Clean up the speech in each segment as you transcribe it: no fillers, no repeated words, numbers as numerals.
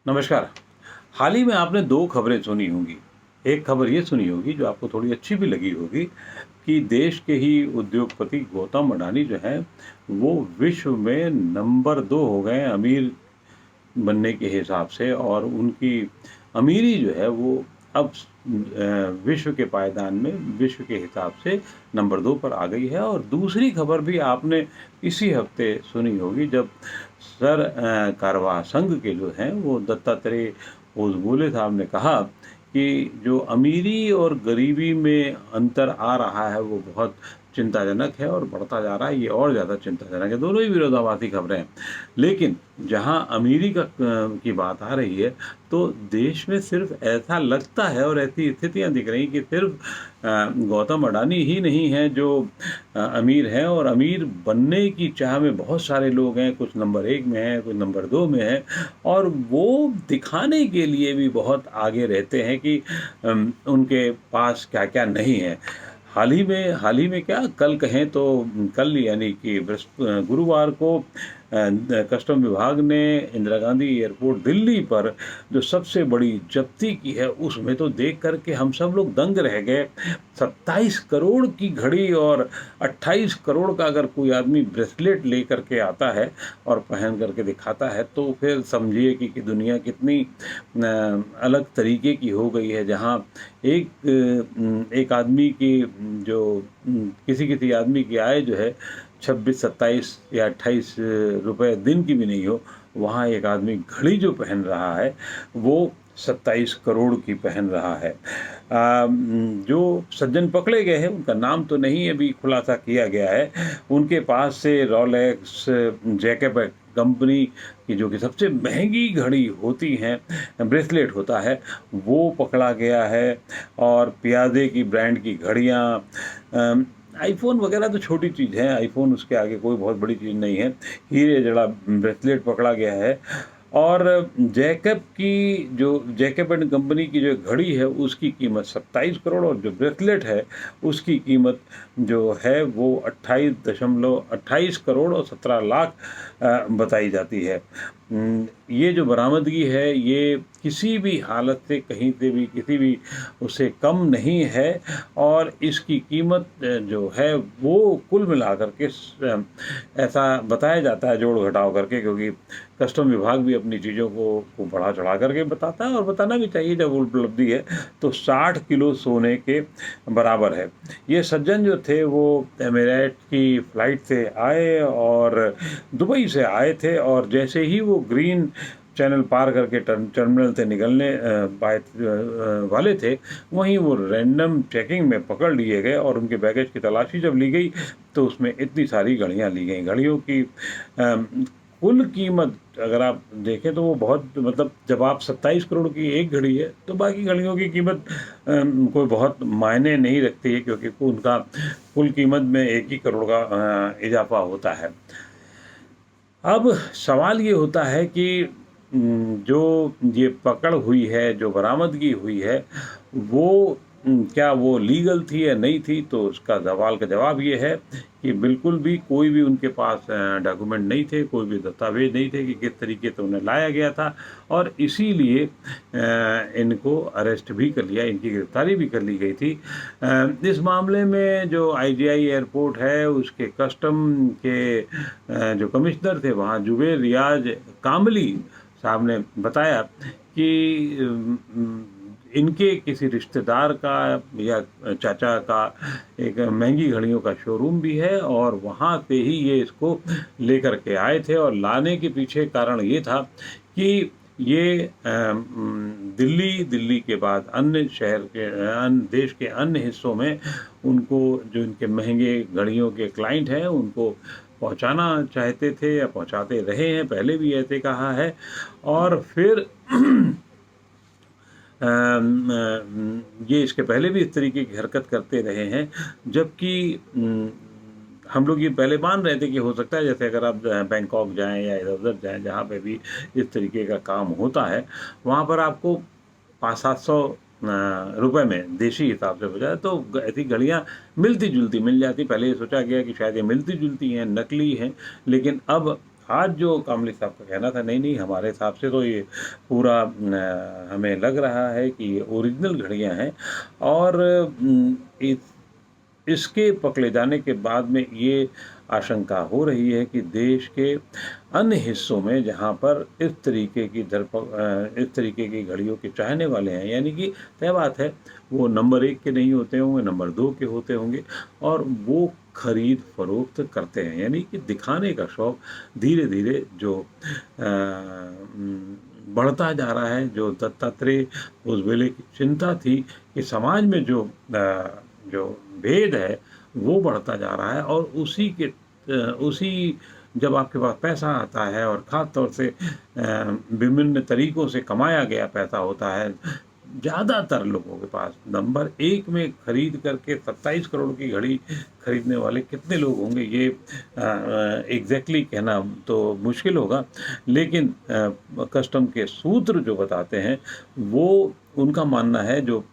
नमस्कार। हाल ही में आपने 2 खबरें सुनी होंगी। एक खबर ये सुनी होगी जो आपको थोड़ी अच्छी भी लगी होगी कि देश के ही उद्योगपति गौतम अडानी जो हैं, वो विश्व में नंबर 2 हो गए हैं अमीर बनने के हिसाब से और उनकी अमीरी जो है वो अब विश्व के पायदान में विश्व के हिसाब से नंबर 2 पर आ गई है। और दूसरी खबर भी आपने इसी हफ्ते सुनी होगी जब सर कारवां संघ के जो हैं वो दत्तात्रेय होसबोले साहब ने कहा कि जो अमीरी और गरीबी में अंतर आ रहा है वो बहुत चिंताजनक है और बढ़ता जा रहा है। ये और ज़्यादा चिंताजनक है। दोनों ही विरोधाभासी खबरें हैं। लेकिन जहाँ अमीरी की बात आ रही है तो देश में सिर्फ ऐसा लगता है और ऐसी स्थितियाँ दिख रही कि सिर्फ गौतम अडानी ही नहीं हैं जो अमीर हैं और अमीर बनने की चाह में बहुत सारे लोग हैं। कुछ नंबर 1 में हैं, कुछ नंबर 2 में हैं और वो दिखाने के लिए भी बहुत आगे रहते हैं कि उनके पास क्या-क्या नहीं है। हाल ही में क्या कल कहें तो कल यानी कि गुरुवार को कस्टम विभाग ने इंदिरा गांधी एयरपोर्ट दिल्ली पर जो सबसे बड़ी जब्ती की है उसमें तो देख करके हम सब लोग दंग रह गए। 27 करोड़ की घड़ी और 28 करोड़ का अगर कोई आदमी ब्रेसलेट ले करके आता है और पहन करके दिखाता है तो फिर समझिए कि दुनिया कितनी अलग तरीके की हो गई है। जहाँ एक आदमी की जो किसी किसी आदमी की आय जो है 26, 27 या 28 रुपए दिन की भी नहीं हो, वहाँ एक आदमी घड़ी जो पहन रहा है वो 27 करोड़ की पहन रहा है। जो सज्जन पकड़े गए हैं उनका नाम तो नहीं अभी खुलासा किया गया है। उनके पास से रोलेक्स, जैकब कंपनी की जो कि सबसे महंगी घड़ी होती हैं, ब्रेसलेट होता है, वो पकड़ा गया है। और पियाजे की ब्रांड की घड़ियाँ, आईफ़ोन वगैरह तो छोटी चीज़ है, आईफ़ोन उसके आगे कोई बहुत बड़ी चीज़ नहीं है। हीरे जड़ा ब्रेसलेट पकड़ा गया है। और जैकब एंड कंपनी की जो घड़ी है उसकी कीमत 27 करोड़ और जो ब्रेसलेट है उसकी कीमत जो है वो 28 करोड़ और 17 लाख बताई जाती है। ये जो बरामदगी है ये किसी भी हालत से कहीं से भी किसी भी उससे कम नहीं है और इसकी कीमत जो है वो कुल मिलाकर के ऐसा बताया जाता है जोड़ घटाव करके, क्योंकि कस्टम विभाग भी अपनी चीज़ों को बढ़ा चढ़ा करके बताता है और बताना भी चाहिए जब उपलब्धि है तो 60 किलो सोने के बराबर है। ये सज्जन जो थे वो एमिरेट की फ़्लाइट से आए और दुबई से आए थे और जैसे ही वो ग्रीन चैनल पार करके टर्मिनल से निकलने वाले थे, वहीं वो रैंडम चेकिंग में पकड़ लिए गए और उनके बैगेज की तलाशी जब ली गई तो उसमें इतनी सारी घड़ियाँ ली गई। घड़ियों की कुल कीमत अगर आप देखें तो वो बहुत, मतलब जब आप 27 करोड़ की एक घड़ी है तो बाकी घड़ियों की कीमत कोई बहुत मायने नहीं रखती है, क्योंकि उनका कुल कीमत में 1 ही करोड़ का इजाफा होता है। अब सवाल ये होता है कि जो ये पकड़ हुई है, जो बरामदगी हुई है, वो क्या वो लीगल थी या नहीं थी? तो उसका सवाल का जवाब ये है कि बिल्कुल भी कोई भी उनके पास डॉक्यूमेंट नहीं थे, कोई भी दस्तावेज नहीं थे कि किस तरीके से उन्हें लाया गया था और इसीलिए इनको अरेस्ट भी कर लिया, इनकी गिरफ्तारी भी कर ली गई थी। इस मामले में जो आईजीआई एयरपोर्ट है उसके कस्टम के जो कमिश्नर थे वहाँ जुबेर रियाज कामली साहब ने बताया कि इनके किसी रिश्तेदार का या चाचा का एक महंगी घड़ियों का शोरूम भी है और वहाँ से ही ये इसको लेकर के आए थे और लाने के पीछे कारण ये था कि ये दिल्ली के बाद अन्य शहर के अन्य देश के अन्य हिस्सों में उनको जो इनके महंगे घड़ियों के क्लाइंट हैं उनको पहुंचाना चाहते थे या पहुंचाते रहे हैं, पहले भी ऐसे कहा है। और फिर ये इसके पहले भी इस तरीके की हरकत करते रहे हैं, जबकि हम लोग ये पहले मान रहे थे कि हो सकता है जैसे अगर आप बैंकॉक जाएं या इधर उधर जाएं जहाँ पे भी इस तरीके का काम होता है वहाँ पर आपको 500-700 रुपए में देशी हिसाब से हो जाए तो ऐसी घड़ियाँ मिलती जुलती मिल जाती। पहले ये सोचा गया कि शायद ये मिलती जुलती हैं, नकली हैं, लेकिन अब आज जो कामली साहब का कहना था, नहीं नहीं हमारे हिसाब से तो ये पूरा हमें लग रहा है कि ये ओरिजिनल घड़ियां हैं, और इसके पकड़े जाने के बाद में ये आशंका हो रही है कि देश के अन्य हिस्सों में जहाँ पर इस तरीके की घड़ियों के चाहने वाले हैं, यानी कि तय बात है वो नंबर 1 के नहीं होते होंगे, नंबर 2 के होते होंगे, और वो खरीद फरोख्त करते हैं, यानी कि दिखाने का शौक धीरे धीरे जो बढ़ता जा रहा है। जो दत्तात्रेय होसबले की चिंता थी कि समाज में जो भेद है वो बढ़ता जा रहा है, और उसी जब आपके पास पैसा आता है और ख़ास तौर से विभिन्न तरीक़ों से कमाया गया पैसा होता है, ज़्यादातर लोगों के पास नंबर 1 में खरीद करके 27 करोड़ की घड़ी खरीदने वाले कितने लोग होंगे ये एग्जैक्टली कहना तो मुश्किल होगा, लेकिन कस्टम के सूत्र जो बताते हैं वो उनका मानना है, जो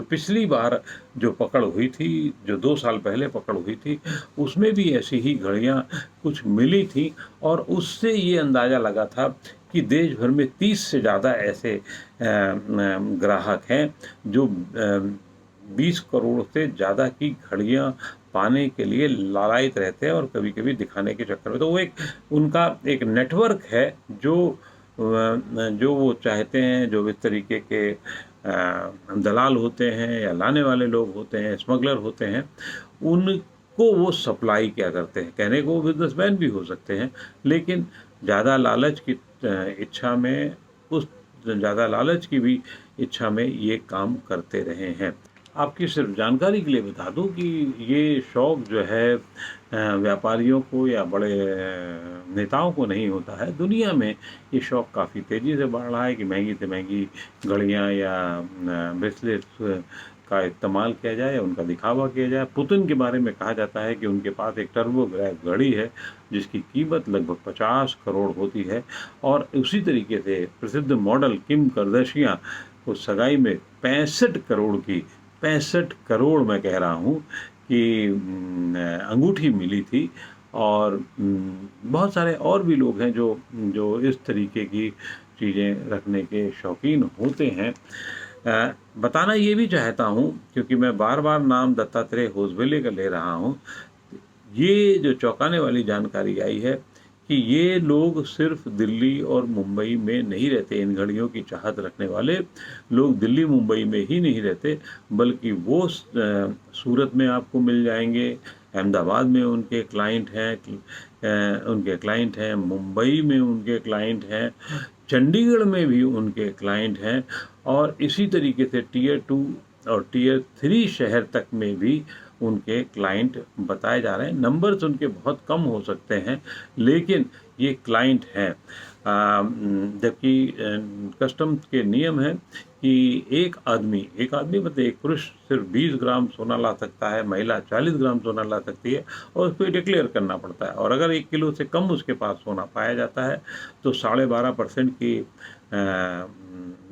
पिछली बार जो पकड़ हुई थी, जो 2 साल पहले पकड़ हुई थी, उसमें भी ऐसी ही घड़ियां कुछ मिली थी, और उससे ये अंदाज़ा लगा था कि देश भर में 30 से ज़्यादा ऐसे ग्राहक हैं जो 20 करोड़ से ज़्यादा की घड़ियां पाने के लिए लालायित रहते हैं, और कभी कभी दिखाने के चक्कर में, तो वो उनका एक नेटवर्क है जो वो चाहते हैं, जो इस तरीके के दलाल होते हैं या लाने वाले लोग होते हैं, स्मगलर होते हैं, उनको वो सप्लाई क्या करते हैं। कहने को वो बिजनेसमैन भी हो सकते हैं, लेकिन ज़्यादा लालच की इच्छा में, उस ज़्यादा लालच की भी इच्छा में ये काम करते रहे हैं। आपकी सिर्फ जानकारी के लिए बता दूं कि ये शौक़ जो है व्यापारियों को या बड़े नेताओं को नहीं होता है। दुनिया में ये शौक़ काफ़ी तेज़ी से बढ़ रहा है कि महंगी से महंगी घड़ियाँ या ब्रेसलेट्स का इस्तेमाल किया जाए या उनका दिखावा किया जाए। पुतिन के बारे में कहा जाता है कि उनके पास एक टर्बोग्राफ घड़ी है जिसकी कीमत लगभग 50 करोड़ होती है, और उसी तरीके से प्रसिद्ध मॉडल किम करदशियां को सगाई में 65 करोड़ मैं कह रहा हूँ कि अंगूठी मिली थी, और बहुत सारे और भी लोग हैं जो इस तरीके की चीज़ें रखने के शौकीन होते हैं। बताना ये भी चाहता हूँ, क्योंकि मैं बार बार नाम दत्तात्रेय होसबले का ले रहा हूँ, ये जो चौंकाने वाली जानकारी आई है कि ये लोग सिर्फ दिल्ली और मुंबई में नहीं रहते। इन घड़ियों की चाहत रखने वाले लोग दिल्ली मुंबई में ही नहीं रहते, बल्कि वो सूरत में आपको मिल जाएंगे, अहमदाबाद में उनके क्लाइंट हैं, मुंबई में उनके क्लाइंट हैं, चंडीगढ़ में भी उनके क्लाइंट हैं, और इसी तरीके से टियर 2 और टियर 3 शहर तक में भी उनके क्लाइंट बताए जा रहे हैं। नंबर्स उनके बहुत कम हो सकते हैं, लेकिन ये क्लाइंट हैं। जबकि कस्टम्स के नियम है कि एक आदमी मतलब एक पुरुष सिर्फ 20 ग्राम सोना ला सकता है, महिला 40 ग्राम सोना ला सकती है, और उसको डिक्लेयर करना पड़ता है। और अगर 1 किलो से कम उसके पास सोना पाया जाता है तो 12.5% की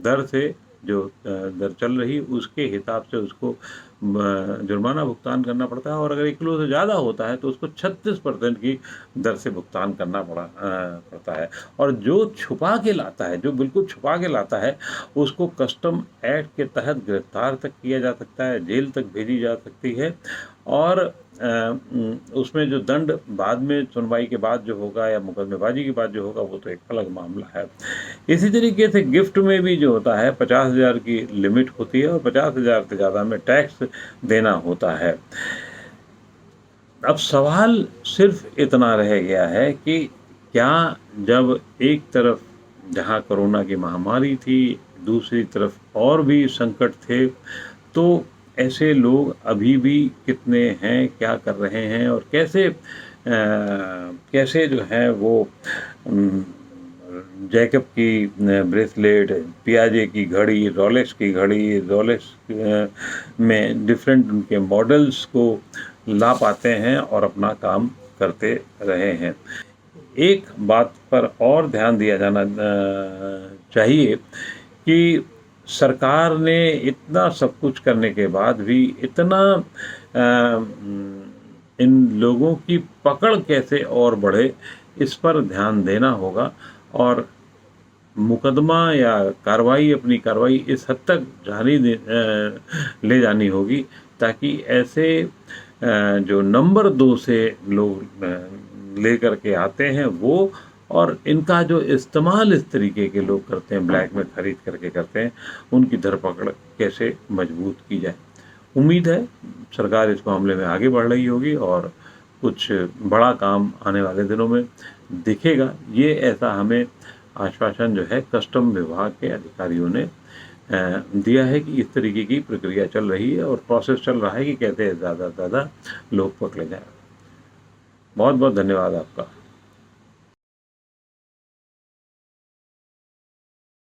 दर से जो दर चल रही उसके हिसाब से उसको जुर्माना भुगतान करना पड़ता है, और अगर 1 किलो से ज़्यादा होता है तो उसको 36% की दर से भुगतान करना पड़ता है। और जो छुपा के लाता है, जो बिल्कुल छुपा के लाता है, उसको कस्टम एक्ट के तहत गिरफ्तार तक किया जा सकता है, जेल तक भेजी जा सकती है, और उसमें जो दंड बाद में सुनवाई के बाद जो होगा या मुकदमेबाजी के बाद जो होगा वो तो एक अलग मामला है। इसी तरीके से गिफ्ट में भी जो होता है 50,000 की लिमिट होती है, और 50,000 से ज़्यादा में टैक्स देना होता है। अब सवाल सिर्फ इतना रह गया है कि क्या जब एक तरफ जहाँ कोरोना की महामारी थी, दूसरी तरफ और भी संकट थे, तो ऐसे लोग अभी भी कितने हैं, क्या कर रहे हैं, और कैसे जो है वो जैकब की ब्रेसलेट, पियाजे की घड़ी, रोलेक्स में डिफरेंट उनके मॉडल्स को ला पाते हैं और अपना काम करते रहे हैं। एक बात पर और ध्यान दिया जाना चाहिए कि सरकार ने इतना सब कुछ करने के बाद भी इतना इन लोगों की पकड़ कैसे और बढ़े, इस पर ध्यान देना होगा और मुकदमा या कार्रवाई, अपनी कार्रवाई इस हद तक ले जानी होगी ताकि ऐसे जो नंबर 2 से लोग लेकर के आते हैं वो, और इनका जो इस्तेमाल इस तरीके के लोग करते हैं, ब्लैक में खरीद करके करते हैं, उनकी धरपकड़ कैसे मजबूत की जाए। उम्मीद है सरकार इस मामले में आगे बढ़ रही होगी और कुछ बड़ा काम आने वाले दिनों में दिखेगा। ये ऐसा हमें आश्वासन जो है कस्टम विभाग के अधिकारियों ने दिया है कि इस तरीके की प्रक्रिया चल रही है और प्रोसेस चल रहा है कि कैसे ज़्यादा से ज़्यादा लोग पकड़े जाएं। बहुत बहुत धन्यवाद आपका।